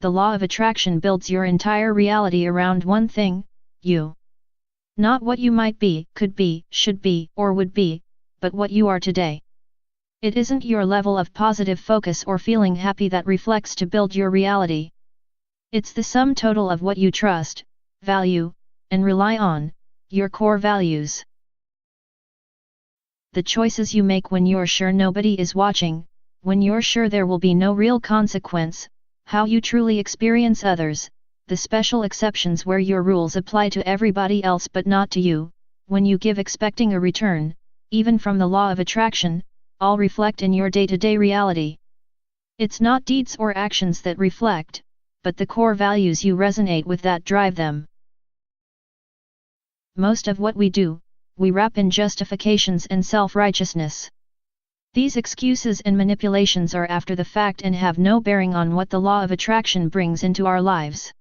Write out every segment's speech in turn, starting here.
the law of attraction builds your entire reality around one thing, you. Not what you might be, could be, should be, or would be, but what you are today. It isn't your level of positive focus or feeling happy that reflects to build your reality. It's the sum total of what you trust, value, and rely on, your core values. The choices you make when you're sure nobody is watching, when you're sure there will be no real consequence, how you truly experience others, the special exceptions where your rules apply to everybody else but not to you, when you give expecting a return, even from the law of attraction, all reflect in your day-to-day reality. It's not deeds or actions that reflect, but the core values you resonate with that drive them. Most of what we do, we wrap in justifications and self-righteousness. These excuses and manipulations are after the fact and have no bearing on what the law of attraction brings into our lives.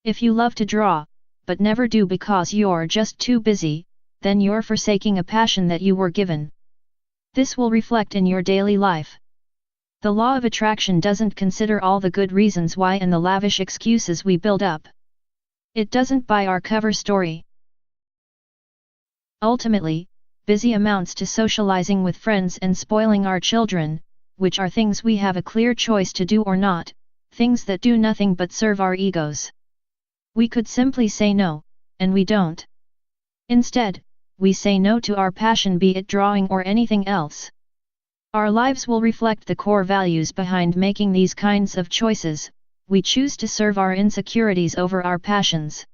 If you love to draw, but never do because you're just too busy, then you're forsaking a passion that you were given. This will reflect in your daily life. The law of attraction doesn't consider all the good reasons why and the lavish excuses we build up. It doesn't buy our cover story. Ultimately, busy amounts to socializing with friends and spoiling our children, which are things we have a clear choice to do or not, things that do nothing but serve our egos. We could simply say no, and we don't. Instead, we say no to our passion, be it drawing or anything else. Our lives will reflect the core values behind making these kinds of choices. We choose to serve our insecurities over our passions.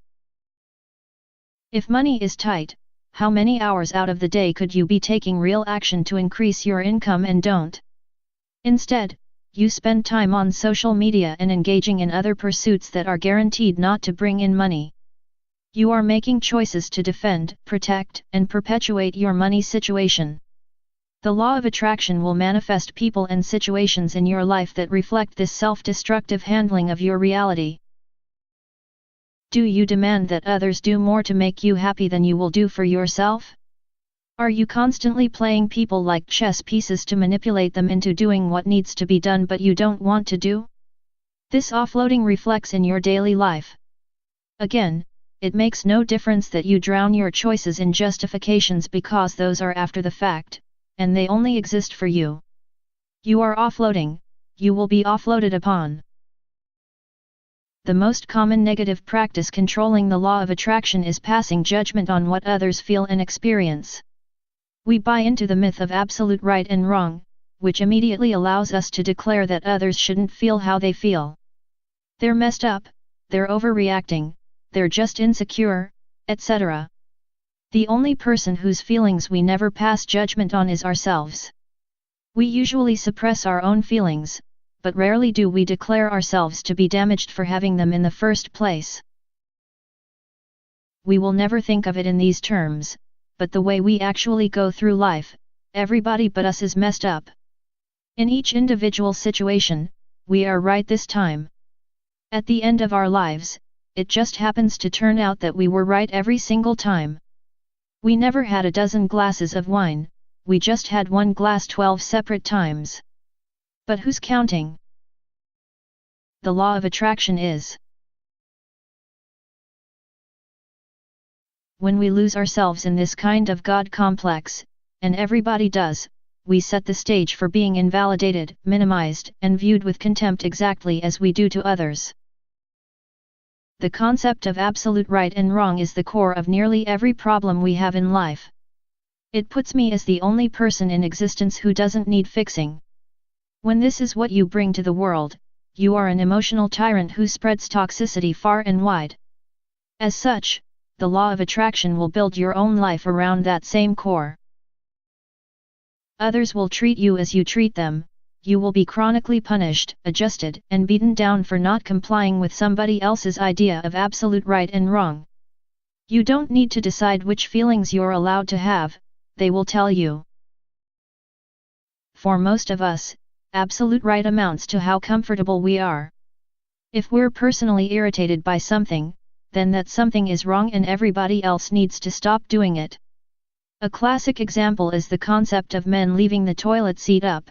If money is tight, how many hours out of the day could you be taking real action to increase your income and don't? Instead, you spend time on social media and engaging in other pursuits that are guaranteed not to bring in money. You are making choices to defend, protect, and perpetuate your money situation. The law of attraction will manifest people and situations in your life that reflect this self-destructive handling of your reality. Do you demand that others do more to make you happy than you will do for yourself? Are you constantly playing people like chess pieces to manipulate them into doing what needs to be done but you don't want to do? This offloading reflects in your daily life. Again, it makes no difference that you drown your choices in justifications because those are after the fact, and they only exist for you. You are offloading, you will be offloaded upon. The most common negative practice controlling the law of attraction is passing judgment on what others feel and experience. We buy into the myth of absolute right and wrong, which immediately allows us to declare that others shouldn't feel how they feel. They're messed up, they're overreacting, they're just insecure, etc. The only person whose feelings we never pass judgment on is ourselves. We usually suppress our own feelings, but rarely do we declare ourselves to be damaged for having them in the first place. We will never think of it in these terms, but the way we actually go through life, everybody but us is messed up. In each individual situation, we are right this time. At the end of our lives, it just happens to turn out that we were right every single time. We never had a dozen glasses of wine, we just had one glass 12 separate times. But who's counting? The law of attraction is. When we lose ourselves in this kind of God complex, and everybody does, we set the stage for being invalidated, minimized, and viewed with contempt exactly as we do to others. The concept of absolute right and wrong is the core of nearly every problem we have in life. It puts me as the only person in existence who doesn't need fixing. When this is what you bring to the world, you are an emotional tyrant who spreads toxicity far and wide. As such, the law of attraction will build your own life around that same core. Others will treat you as you treat them. You will be chronically punished, adjusted, and beaten down for not complying with somebody else's idea of absolute right and wrong. You don't need to decide which feelings you're allowed to have, they will tell you. For most of us, absolute right amounts to how comfortable we are. If we're personally irritated by something, then that something is wrong and everybody else needs to stop doing it. A classic example is the concept of men leaving the toilet seat up.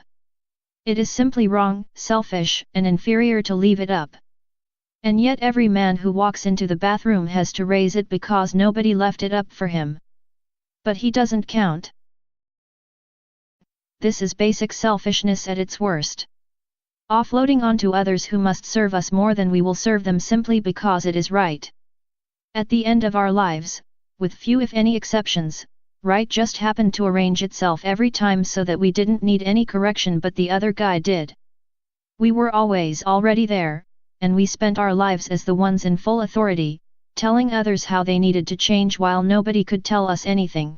It is simply wrong, selfish, and inferior to leave it up. And yet every man who walks into the bathroom has to raise it because nobody left it up for him. But he doesn't count. This is basic selfishness at its worst. Offloading onto others who must serve us more than we will serve them simply because it is right. At the end of our lives, with few if any exceptions, right just happened to arrange itself every time so that we didn't need any correction but the other guy did. We were always already there, and we spent our lives as the ones in full authority, telling others how they needed to change while nobody could tell us anything.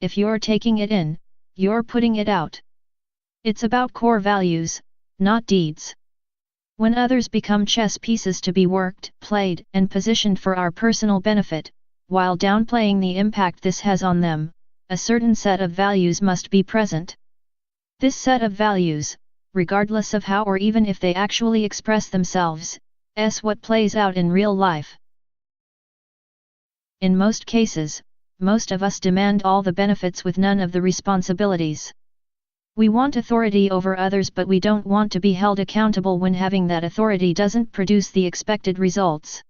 If you're taking it in, you're putting it out. It's about core values, not deeds. When others become chess pieces to be worked, played, and positioned for our personal benefit, while downplaying the impact this has on them, a certain set of values must be present. This set of values, regardless of how or even if they actually express themselves, is what plays out in real life. In most cases, most of us demand all the benefits with none of the responsibilities. We want authority over others, but we don't want to be held accountable when having that authority doesn't produce the expected results.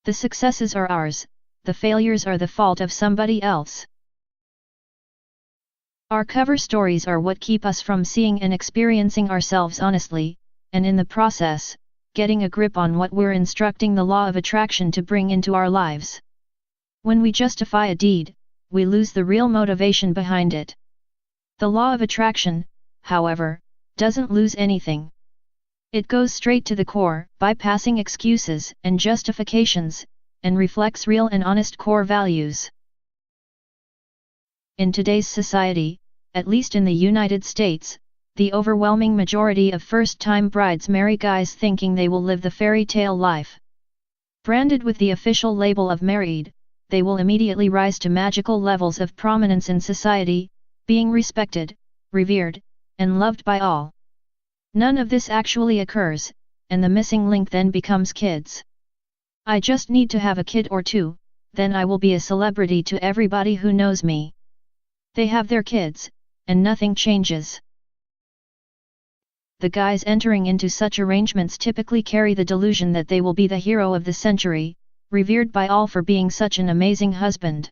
The successes are ours, the failures are the fault of somebody else. Our cover stories are what keep us from seeing and experiencing ourselves honestly, and in the process, getting a grip on what we're instructing the law of attraction to bring into our lives. When we justify a deed, we lose the real motivation behind it. The law of attraction, however, doesn't lose anything. It goes straight to the core, bypassing excuses and justifications, and reflects real and honest core values. In today's society, at least in the United States, the overwhelming majority of first-time brides marry guys thinking they will live the fairy tale life. Branded with the official label of married, they will immediately rise to magical levels of prominence in society, being respected, revered, and loved by all. None of this actually occurs, and the missing link then becomes kids. I just need to have a kid or two, then I will be a celebrity to everybody who knows me. They have their kids, and nothing changes. The guys entering into such arrangements typically carry the delusion that they will be the hero of the century, revered by all for being such an amazing husband.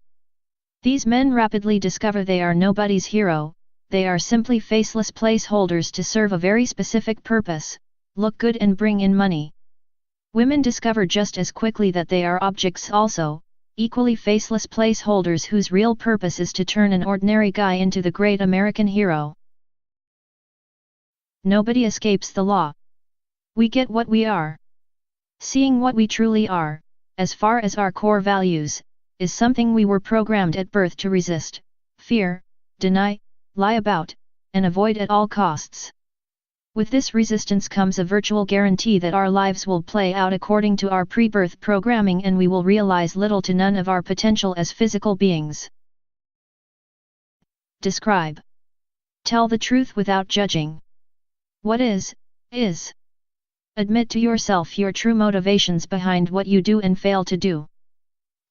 These men rapidly discover they are nobody's hero, they are simply faceless placeholders to serve a very specific purpose, look good and bring in money. Women discover just as quickly that they are objects also, equally faceless placeholders whose real purpose is to turn an ordinary guy into the great American hero. Nobody escapes the law. We get what we are. Seeing what we truly are, as far as our core values, is something we were programmed at birth to resist, fear, deny, lie about, and avoid at all costs. With this resistance comes a virtual guarantee that our lives will play out according to our pre-birth programming and we will realize little to none of our potential as physical beings. Describe. Tell the truth without judging. What is, is. Admit to yourself your true motivations behind what you do and fail to do.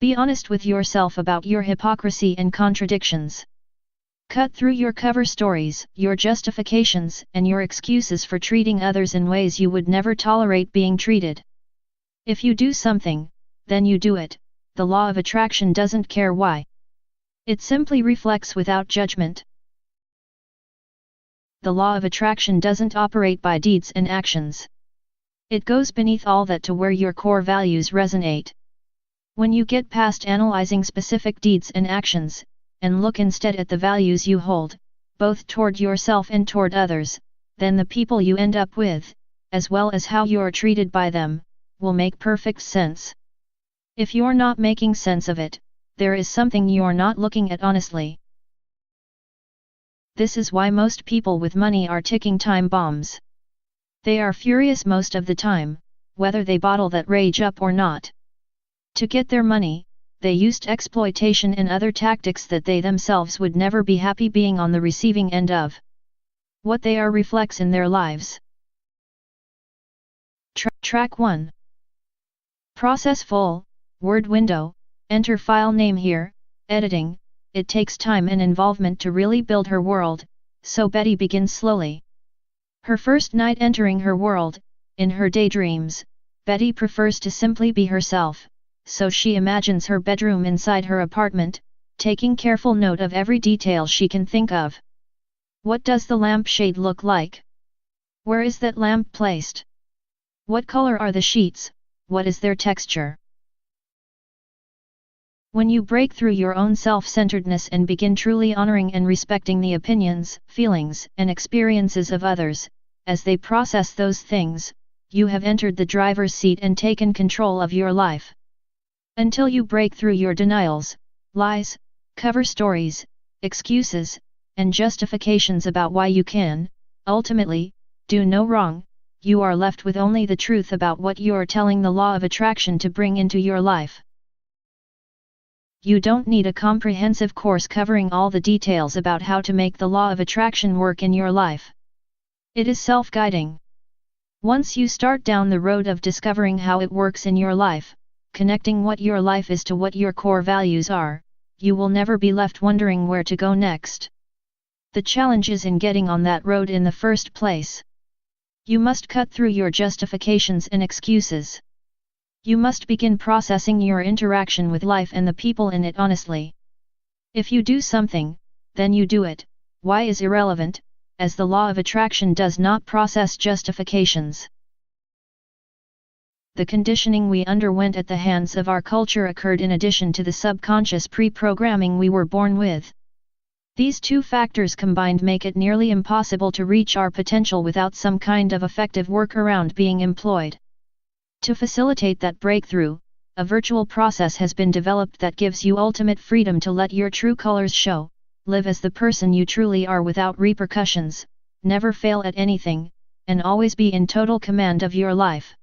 Be honest with yourself about your hypocrisy and contradictions. Cut through your cover stories, your justifications, and your excuses for treating others in ways you would never tolerate being treated. If you do something, then you do it, the law of attraction doesn't care why. It simply reflects without judgment. The law of attraction doesn't operate by deeds and actions. It goes beneath all that to where your core values resonate. When you get past analyzing specific deeds and actions, and look instead at the values you hold, both toward yourself and toward others, then the people you end up with, as well as how you're treated by them, will make perfect sense. If you're not making sense of it, there is something you're not looking at honestly. This is why most people with money are ticking time bombs. They are furious most of the time, whether they bottle that rage up or not. To get their money, they used exploitation and other tactics that they themselves would never be happy being on the receiving end of. What they are reflects in their lives. Track 1. Process full, word window, enter file name here, editing. It takes time and involvement to really build her world, so Betty begins slowly. Her first night entering her world, In her daydreams, Betty prefers to simply be herself, so she imagines her bedroom inside her apartment, taking careful note of every detail she can think of. What does the lampshade look like? Where is that lamp placed? What color are the sheets? What is their texture? When you break through your own self-centeredness and begin truly honoring and respecting the opinions, feelings, and experiences of others, as they process those things, you have entered the driver's seat and taken control of your life. Until you break through your denials, lies, cover stories, excuses, and justifications about why you can, ultimately, do no wrong, you are left with only the truth about what you're telling the law of attraction to bring into your life. You don't need a comprehensive course covering all the details about how to make the law of attraction work in your life. It is self-guiding. Once you start down the road of discovering how it works in your life, connecting what your life is to what your core values are, you will never be left wondering where to go next. The challenge is in getting on that road in the first place. You must cut through your justifications and excuses. You must begin processing your interaction with life and the people in it honestly. If you do something, then you do it. Why is irrelevant, as the law of attraction does not process justifications. The conditioning we underwent at the hands of our culture occurred in addition to the subconscious pre-programming we were born with. These two factors combined make it nearly impossible to reach our potential without some kind of effective workaround being employed. To facilitate that breakthrough, a virtual process has been developed that gives you ultimate freedom to let your true colors show, live as the person you truly are without repercussions, never fail at anything, and always be in total command of your life.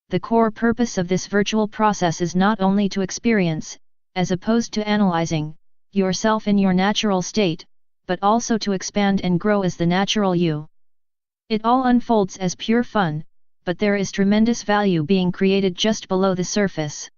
The core purpose of this virtual process is not only to experience, as opposed to analyzing, yourself in your natural state, but also to expand and grow as the natural you. It all unfolds as pure fun, but there is tremendous value being created just below the surface.